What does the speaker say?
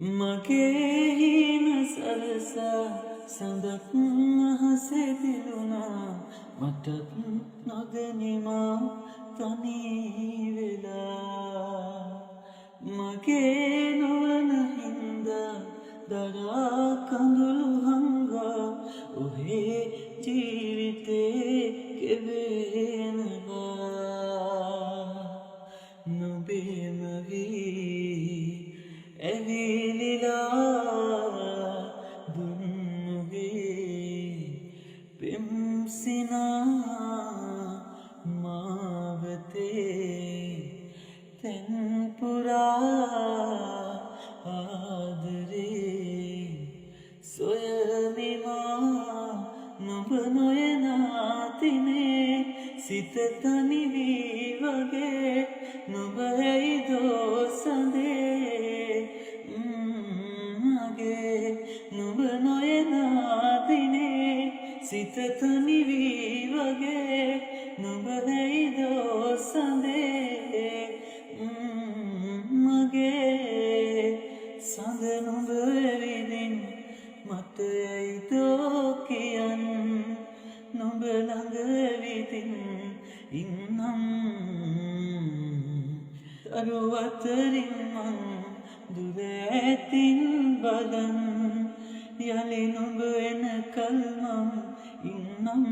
මගේ හීන සලසා සඳක් අහසේ දිලුණා මටත් නොදැනිමා තනී වෙලා මගේ නොවන හින්දා දරා කඳුළු හංගා ඔහේ ජීවිතේ කෙවෙනවා නොබේම වී ඇවිලිලා දුන්නුගේ පෙම්සිනා මාවතේ තැන්පුරා ආදරේ සොයනිමා නොබ නොයනාතිනේ සිත තනිවී වගේ නොබ ඇයිදෝ සඳේ නොබ නොයනාදිනේ සිත තනිවී වගේ නොබ ඇයිදෝ සඳේ මගේ සඳ නොබ විදින් මට ඇයිදෝ කියන් නොබ ළඟ විදින් ඉන්නම් තරුවතරින් මං දුර ඇතින් බලන් යලි නොබ එනකල් මං ඉන්නම්